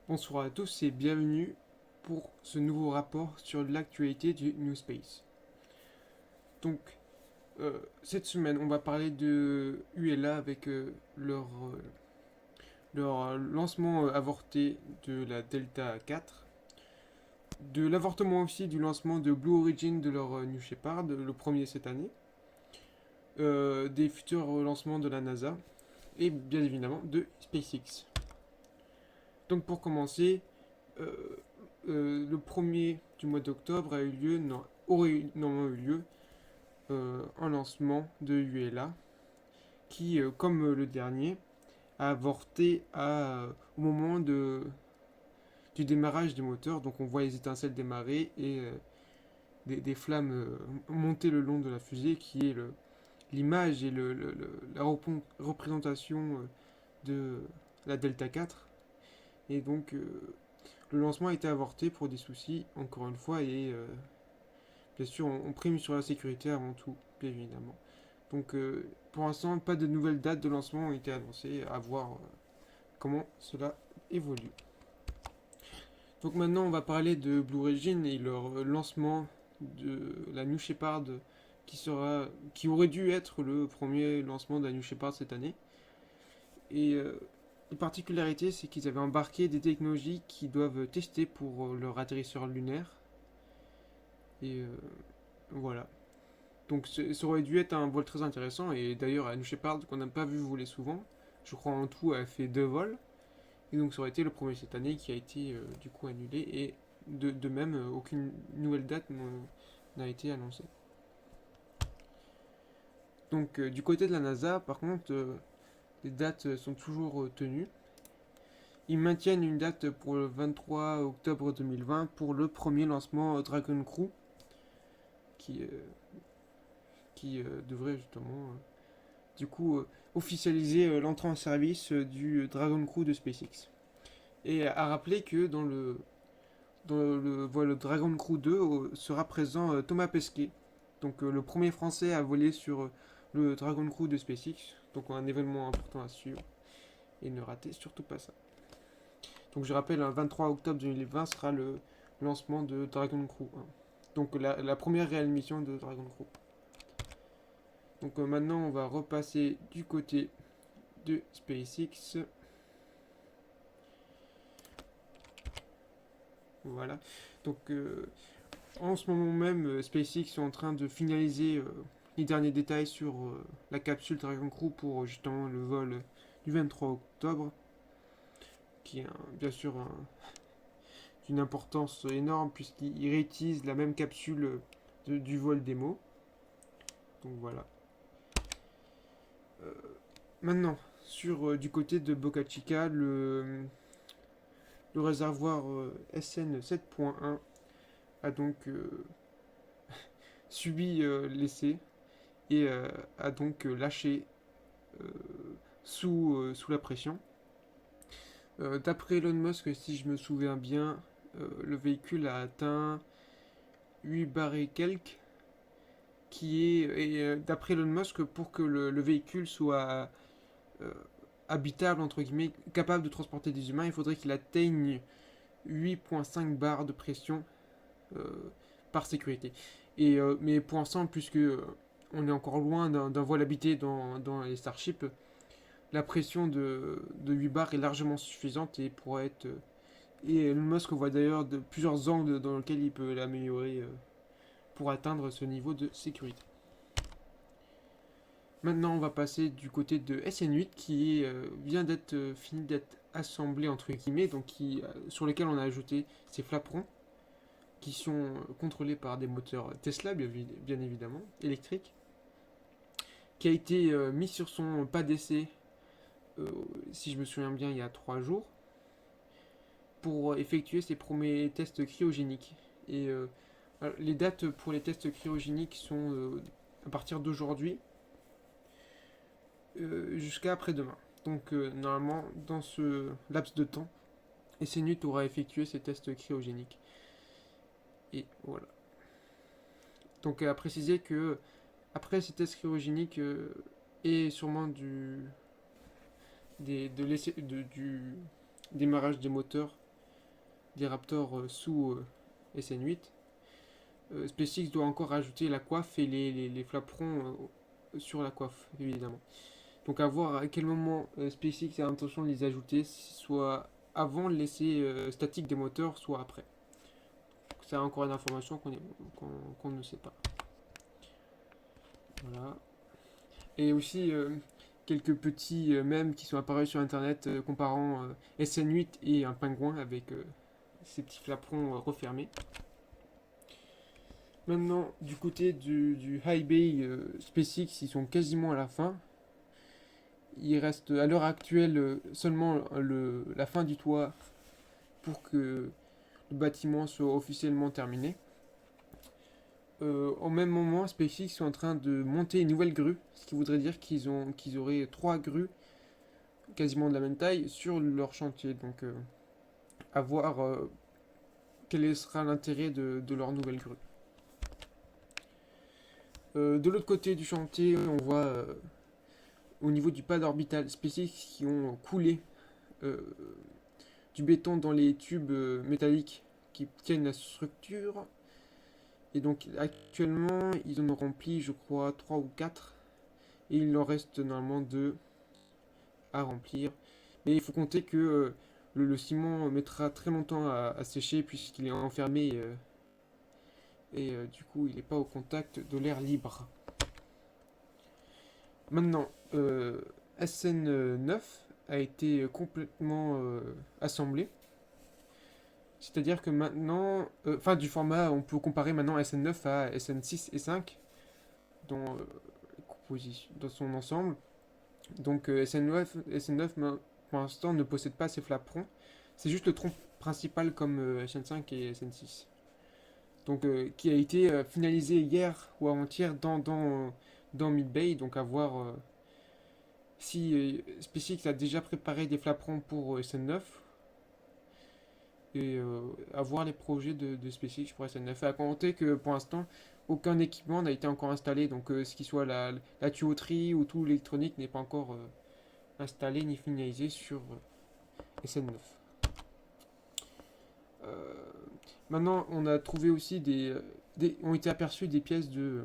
Bonsoir à tous et bienvenue pour ce nouveau rapport sur l'actualité du New Space. Donc, cette semaine, on va parler de ULA avec leur lancement avorté de la Delta 4, de l'avortement aussi du lancement de Blue Origin de leur New Shepard, le premier cette année, des futurs lancements de la NASA et bien évidemment de SpaceX. Donc, pour commencer, euh, le premier du mois d'octobre a eu lieu, non, aurait normalement eu lieu un lancement de ULA qui, comme le dernier, a avorté au moment du démarrage des moteurs. Donc on voit les étincelles démarrer et des flammes monter le long de la fusée qui est l'image et la représentation de la Delta 4. Et donc le lancement a été avorté pour des soucis, encore une fois, et bien sûr on prime sur la sécurité avant tout, bien évidemment. Donc pour l'instant, pas de nouvelles dates de lancement ont été annoncées, à voir comment cela évolue. Donc maintenant, on va parler de Blue Origin et leur lancement de la New Shepard qui aurait dû être le premier lancement de la New Shepard cette année. Et la particularité, c'est qu'ils avaient embarqué des technologies qui doivent tester pour leur atterrisseur lunaire. Et voilà. Donc ça aurait dû être un vol très intéressant. Et d'ailleurs, la New Shepard, qu'on n'a pas vu voler souvent, je crois en tout, elle a fait deux vols. Et donc ça aurait été le premier cette année qui a été du coup annulé. Et de même, aucune nouvelle date n'a été annoncée. Donc du côté de la NASA, par contre, les dates sont toujours tenues. Ils maintiennent une date pour le 23 octobre 2020 pour le premier lancement Dragon Crew qui, euh, qui devrait justement du coup officialiser l'entrée en service du Dragon Crew de SpaceX. Et à rappeler que dans le vol Dragon Crew 2 sera présent Thomas Pesquet, donc le premier français à voler sur le Dragon Crew de SpaceX, donc un événement important à suivre, et ne ratez surtout pas ça. Donc je rappelle, le 23 octobre 2020 sera le lancement de Dragon Crew 1. Donc la première réelle mission de Dragon Crew. Donc maintenant on va repasser du côté de SpaceX. Voilà. Donc en ce moment même, SpaceX est en train de finaliser les derniers détails sur la capsule Dragon Crew pour justement le vol du 23 octobre, qui est bien sûr d'une importance énorme puisqu'il réutilise la même capsule du vol démo. Donc voilà. Euh, Maintenant, du côté de Boca Chica, le réservoir SN 7.1 a donc subi l'essai et a donc lâché euh, sous la pression. D'après Elon Musk, si je me souviens bien, le véhicule a atteint 8 bars et quelques, d'après Elon Musk, pour que le véhicule soit euh, habitable, entre guillemets, capable de transporter des humains, il faudrait qu'il atteigne 8,5 bars de pression euh, par sécurité. Mais pour l'instant, puisque on est encore loin d'un vol habité dans les Starships, la pression de 8 bars est largement suffisante et pourrait être. Et Elon Musk voit d'ailleurs plusieurs angles dans lesquels il peut l'améliorer pour atteindre ce niveau de sécurité. Maintenant, on va passer du côté de SN8 qui vient d'être fini d'être assemblé entre guillemets, donc sur lesquels on a ajouté ces flaperons qui sont contrôlés par des moteurs Tesla, bien évidemment, électriques, qui a été mis sur son pas d'essai, si je me souviens bien, il y a 3 jours, pour effectuer ses premiers tests cryogéniques. Et les dates pour les tests cryogéniques sont à partir d'aujourd'hui jusqu'à après-demain. Donc normalement, dans ce laps de temps, SNUT aura effectué ses tests cryogéniques. Et voilà. Donc à préciser que après ces tests cryogéniques et sûrement du démarrage des moteurs des Raptors sous SN8, SpaceX doit encore rajouter la coiffe et les flaperons sur la coiffe, évidemment. Donc à voir à quel moment SpaceX a l'intention de les ajouter, soit avant l'essai statique des moteurs, soit après. C'est encore une information qu'on ne sait pas. Voilà. Et aussi quelques petits mèmes qui sont apparus sur internet comparant SN8 et un pingouin avec ces petits flaperons refermés. Maintenant, du côté du High Bay SpaceX, ils sont quasiment à la fin. Il reste à l'heure actuelle seulement la fin du toit pour que le bâtiment soit officiellement terminé. Au même moment, SpaceX sont en train de monter une nouvelle grue, ce qui voudrait dire qu'ils auraient 3 grues quasiment de la même taille sur leur chantier. Donc, à voir quel sera l'intérêt de leur nouvelle grue. De l'autre côté du chantier, on voit au niveau du pad orbital SpaceX qui ont coulé euh, du béton dans les tubes métalliques qui tiennent la structure. Et donc actuellement, ils en ont rempli, je crois, 3 ou 4. Et il en reste normalement 2 à remplir. Mais il faut compter que le ciment mettra très longtemps à sécher puisqu'il est enfermé et du coup il n'est pas au contact de l'air libre. Maintenant, SN9 a été complètement assemblé. C'est-à-dire que maintenant, du format, on peut comparer maintenant SN9 à SN6 et 5 dans, dans son ensemble. Donc SN9 pour l'instant ne possède pas ces flaperons. C'est juste le tronc principal comme SN5 et SN6. Donc qui a été finalisé hier ou avant-hier dans Mid-Bay. Donc à voir si SpaceX a déjà préparé des flaperons pour SN9 et à voir les projets de SpaceX pour SN9. À compter que pour l'instant, aucun équipement n'a été encore installé, donc ce qui soit la tuyauterie ou tout l'électronique n'est pas encore installé ni finalisé sur SN9. Euh, Maintenant, on a trouvé aussi ont été aperçues des pièces de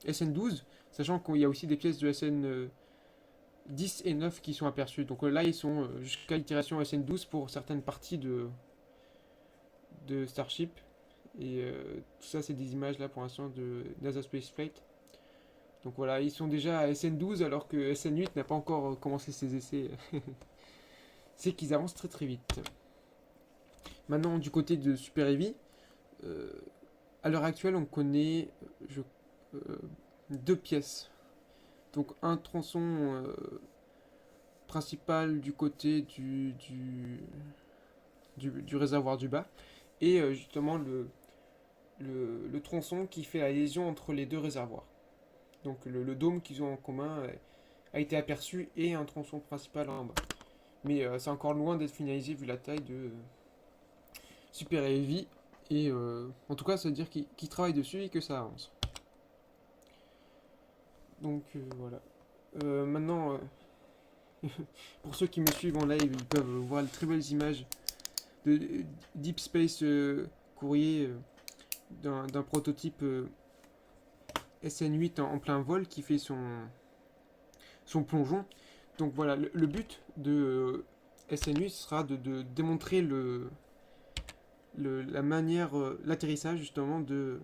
SN12, sachant qu'il y a aussi des pièces de SN10 et 9 qui sont aperçues. Donc là, ils sont jusqu'à l'itération SN12 pour certaines parties de Starship. Et tout ça, c'est des images là pour l'instant de NASA Space Flight. Donc voilà, ils sont déjà à SN12 alors que SN8 n'a pas encore commencé ses essais. C'est qu'ils avancent très très vite. Maintenant, du côté de Super Heavy, euh, à l'heure actuelle, on connaît euh, 2 pièces. Donc un tronçon principal du côté du réservoir du bas et justement le tronçon qui fait la liaison entre les deux réservoirs. Donc le dôme qu'ils ont en commun a été aperçu et un tronçon principal en bas. Mais c'est encore loin d'être finalisé vu la taille de Super Heavy. Et en tout cas, ça veut dire qu'ils travaillent dessus et que ça avance. Donc voilà. Maintenant, pour ceux qui me suivent en live, ils peuvent voir les très belles images de Deep Space Courrier d'un prototype SN8 en plein vol qui fait son plongeon. Donc voilà, le but de SN8 sera de démontrer la manière, l'atterrissage justement que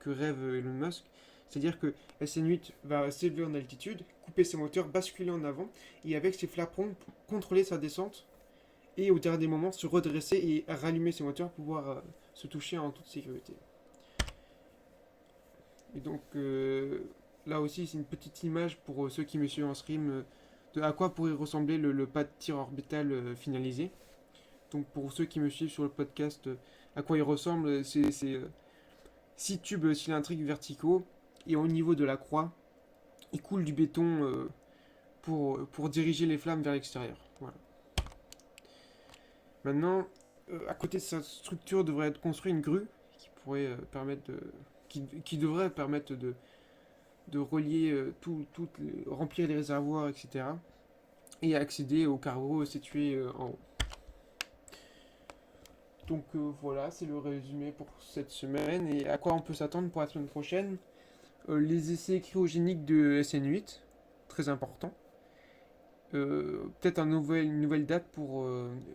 rêve Elon Musk. C'est-à-dire que SN8 va s'élever en altitude, couper ses moteurs, basculer en avant et avec ses flaperons contrôler sa descente et au dernier moment se redresser et rallumer ses moteurs pour pouvoir se toucher en toute sécurité. Et donc là aussi c'est une petite image pour ceux qui me suivent en stream de à quoi pourrait ressembler le pas de tir orbital finalisé. Donc pour ceux qui me suivent sur le podcast, à quoi il ressemble, c'est 6 tubes cylindriques verticaux et au niveau de la croix, il coule du béton pour diriger les flammes vers l'extérieur. Voilà. Maintenant, à côté de sa structure devrait être construite une grue qui pourrait permettre qui devrait permettre de relier remplir les réservoirs, etc. et accéder au cargo situé en haut. Donc voilà, c'est le résumé pour cette semaine. Et à quoi on peut s'attendre pour la semaine prochaine? Les essais cryogéniques de SN8, très important. Peut-être une nouvelle date pour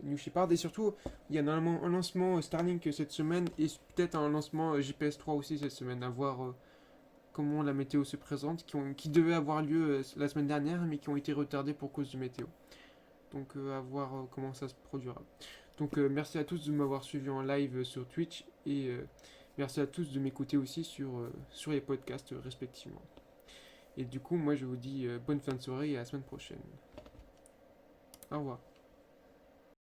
New Shepard. Et surtout, il y a normalement un lancement Starlink cette semaine et peut-être un lancement GPS 3 aussi cette semaine. À voir comment la météo se présente, qui devaient avoir lieu la semaine dernière, mais qui ont été retardés pour cause de météo. Donc à voir comment ça se produira. Donc merci à tous de m'avoir suivi en live sur Twitch et merci à tous de m'écouter aussi sur les podcasts respectivement. Et du coup, moi je vous dis bonne fin de soirée et à la semaine prochaine. Au revoir.